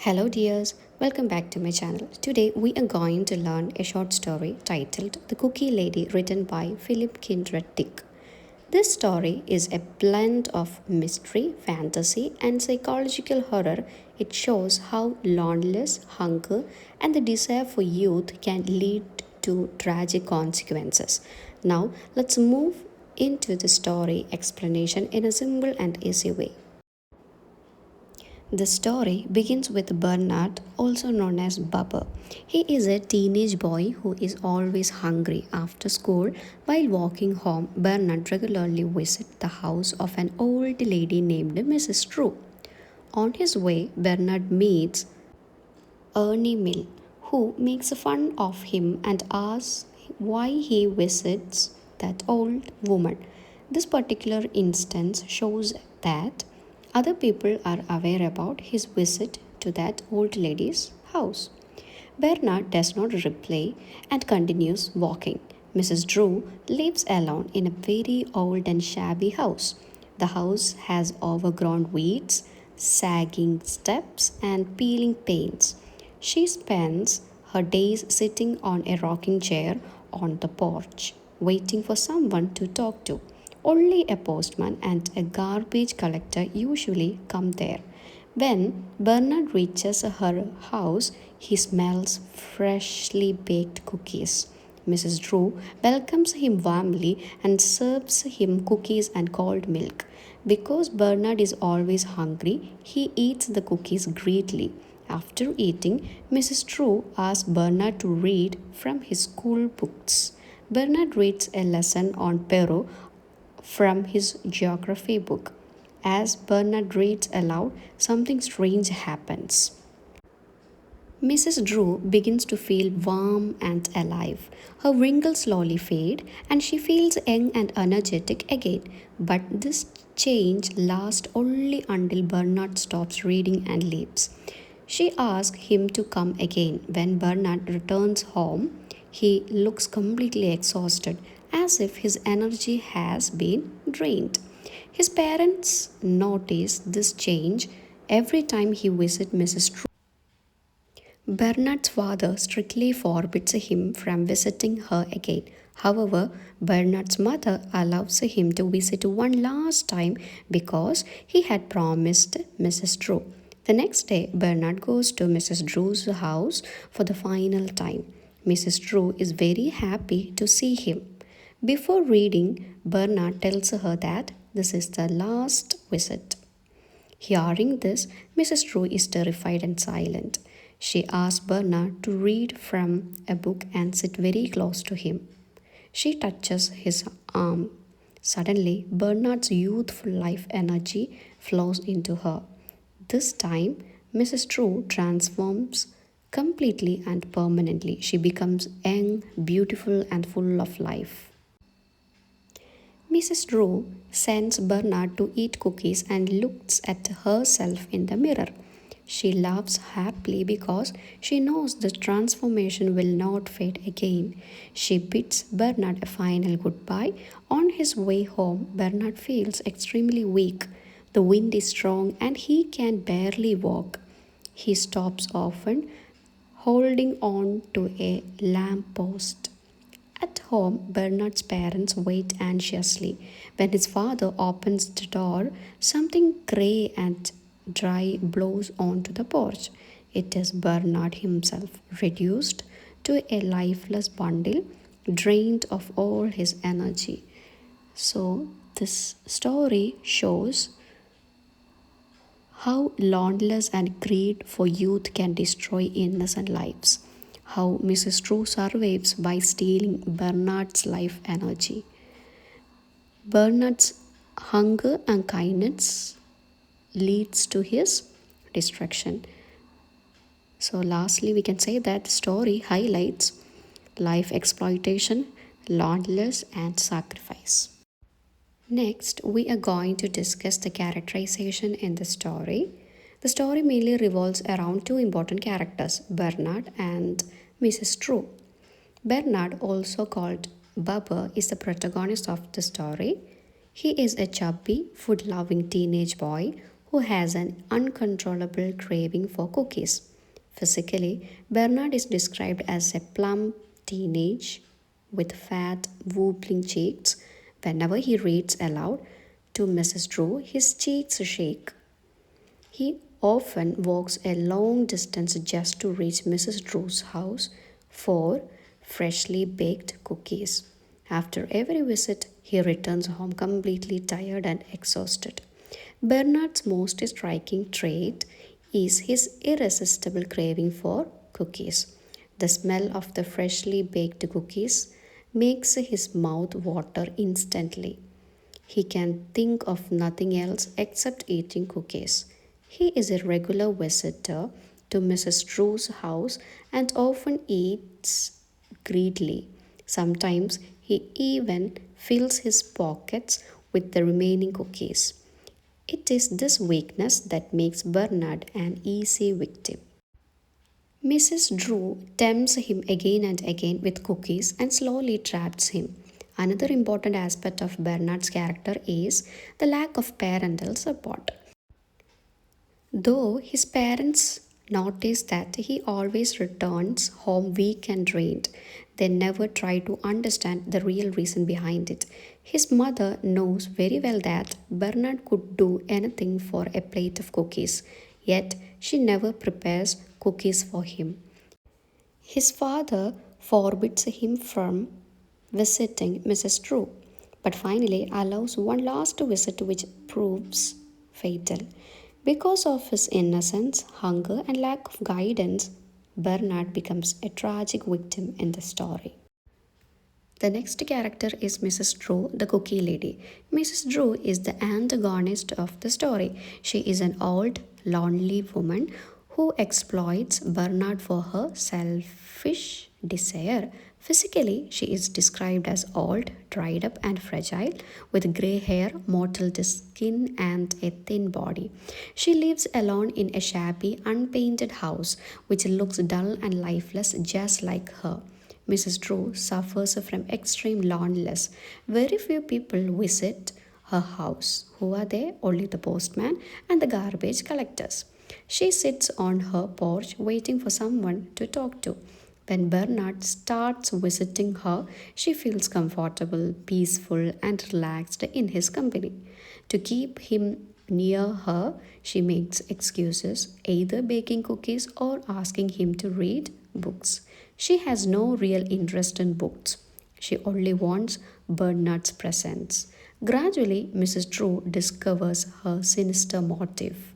Hello, dears. Welcome back to my channel. Today, we are going to learn a short story titled The Cookie Lady, written by Philip Kindred Dick. This story is a blend of mystery, fantasy, and psychological horror. It shows how loneliness, hunger, and the desire for youth can lead to tragic consequences. Now, let's move into the story explanation in a simple and easy way. The story begins with Bernard, also known as Bubba. He is a teenage boy who is always hungry. After school, while walking home, Bernard regularly visits the house of an old lady named Mrs. True. On his way, Bernard meets Ernie Mill, who makes fun of him and asks why he visits that old woman. This particular instance shows that other people are aware about his visit to that old lady's house. Bernard does not reply and continues walking. Mrs. Drew lives alone in a very old and shabby house. The house has overgrown weeds, sagging steps, and peeling paints. She spends her days sitting on a rocking chair on the porch, waiting for someone to talk to. Only a postman and a garbage collector usually come there. When Bernard reaches her house, he smells freshly baked cookies. Mrs. Drew welcomes him warmly and serves him cookies and cold milk. Because Bernard is always hungry, he eats the cookies greedily. After eating, Mrs. Drew asks Bernard to read from his school books. Bernard reads a lesson on Peru from his geography book. As Bernard reads aloud, something strange happens. Mrs. Drew begins to feel warm and alive. Her wrinkles slowly fade and she feels young and energetic again. But this change lasts only until Bernard stops reading and leaves. She asks him to come again. When Bernard returns home, he looks completely exhausted, as if his energy has been drained. His parents notice this change every time he visits Mrs. True. Bernard's father strictly forbids him from visiting her again. However, Bernard's mother allows him to visit one last time because he had promised Mrs. Drew. The next day, Bernard goes to Mrs. Drew's house for the final time. Mrs. Drew is very happy to see him. Before reading, Bernard tells her that this is the last visit. Hearing this, Mrs. Drew is terrified and silent. She asks Bernard to read from a book and sit very close to him. She touches his arm. Suddenly, Bernard's youthful life energy flows into her. This time, Mrs. Drew transforms completely and permanently. She becomes young, beautiful, and full of life. Mrs. Drew sends Bernard to eat cookies and looks at herself in the mirror. She laughs happily because she knows the transformation will not fade again. She bids Bernard a final goodbye. On his way home, Bernard feels extremely weak. The wind is strong and he can barely walk. He stops often, holding on to a lamp post. At home, Bernard's parents wait anxiously. When his father opens the door, something grey and dry blows onto the porch. It is Bernard himself, reduced to a lifeless bundle, drained of all his energy. So, this story shows how loneliness and greed for youth can destroy innocent lives. How Mrs. True survives by stealing Bernard's life energy. Bernard's hunger and kindness leads to his destruction. So, lastly, we can say that the story highlights life exploitation, loneliness, and sacrifice. Next, we are going to discuss the characterization in the story. The story mainly revolves around two important characters, Bernard and Mrs. True. Bernard, also called Bubba, is the protagonist of the story. He is a chubby, food loving teenage boy who has an uncontrollable craving for cookies. Physically, Bernard is described as a plump teenage with fat, wobbling cheeks. Whenever he reads aloud to Mrs. Drew, his cheeks shake. He often walks a long distance just to reach Mrs. Drew's house for freshly baked cookies. After every visit, he returns home completely tired and exhausted. Bernard's most striking trait is his irresistible craving for cookies. The smell of the freshly baked cookies makes his mouth water instantly. He can think of nothing else except eating cookies. He is a regular visitor to Mrs. Drew's house and often eats greedily. Sometimes he even fills his pockets with the remaining cookies. It is this weakness that makes Bernard an easy victim. Mrs. Drew tempts him again and again with cookies and slowly traps him. Another important aspect of Bernard's character is the lack of parental support. Though his parents notice that he always returns home weak and drained, they never try to understand the real reason behind it. His mother knows very well that Bernard could do anything for a plate of cookies, yet she never prepares cookies for him. His father forbids him from visiting Mrs. Drew, but finally allows one last visit which proves fatal. Because of his innocence, hunger, and lack of guidance, Bernard becomes a tragic victim in the story. The next character is Mrs. Drew, the cookie lady. Mrs. Drew is the antagonist of the story. She is an old, lonely woman who exploits Bernard for her selfish desire. Physically, she is described as old, dried up, and fragile, with grey hair, mottled skin, and a thin body. She lives alone in a shabby, unpainted house which looks dull and lifeless just like her. Mrs. Drew suffers from extreme loneliness. Very few people visit her house. Who are they? Only the postman and the garbage collectors. She sits on her porch waiting for someone to talk to. When Bernard starts visiting her, she feels comfortable, peaceful, and relaxed in his company. To keep him near her, she makes excuses, either baking cookies or asking him to read books. She has no real interest in books. She only wants Bernard's presence. Gradually, Mrs. Drew discovers her sinister motive.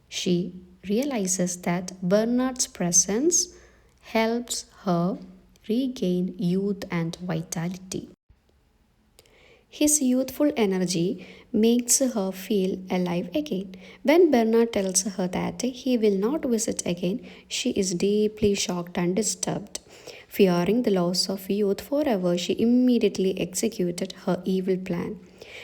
She realizes that Bernard's presence helps her regain youth and vitality. His youthful energy makes her feel alive again. When Bernard tells her that he will not visit again, she is deeply shocked and disturbed. Fearing the loss of youth forever, she immediately executed her evil plan.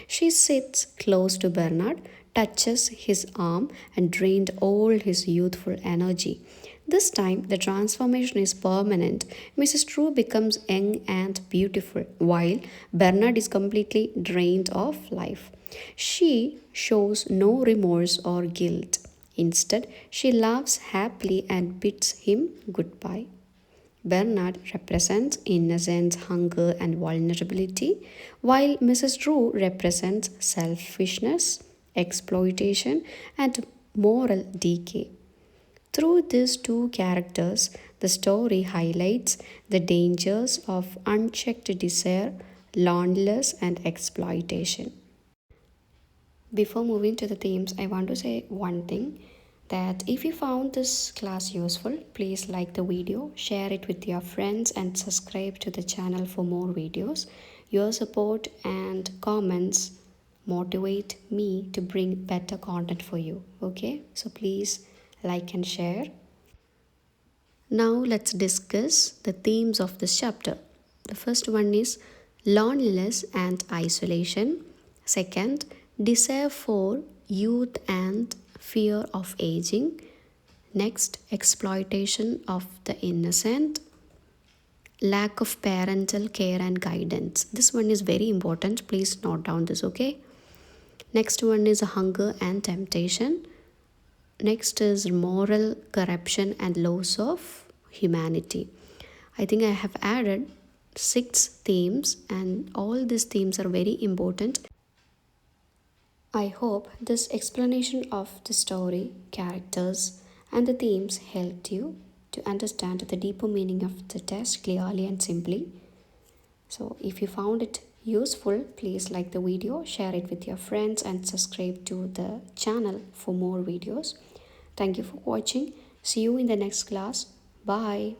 She sits close to Bernard, touches his arm, and drained all his youthful energy. This time, the transformation is permanent. Mrs. Drew becomes young and beautiful, while Bernard is completely drained of life. She shows no remorse or guilt. Instead, she laughs happily and bids him goodbye. Bernard represents innocence, hunger, and vulnerability, while Mrs. Drew represents selfishness, exploitation, and moral decay. Through these two characters, the story highlights the dangers of unchecked desire, loneliness, and exploitation. Before moving to the themes, I want to say one thing, that if you found this class useful, please like the video, share it with your friends, and subscribe to the channel for more videos. Your support and comments motivate me to bring better content for you. Okay, so please like and share. Now let's discuss the themes of this chapter. The first one is loneliness and isolation. Second, desire for youth and fear of aging. Next, exploitation of the innocent. Lack of parental care and guidance. This one is very important. Please note down this, okay? Next one is hunger and temptation. Next is moral corruption and loss of humanity. I think I have added 6 themes, and all these themes are very important. I hope this explanation of the story, characters, and the themes helped you to understand the deeper meaning of the text clearly and simply. So, if you found it useful, please like the video, share it with your friends, and subscribe to the channel for more videos. Thank you for watching. See you in the next class. Bye.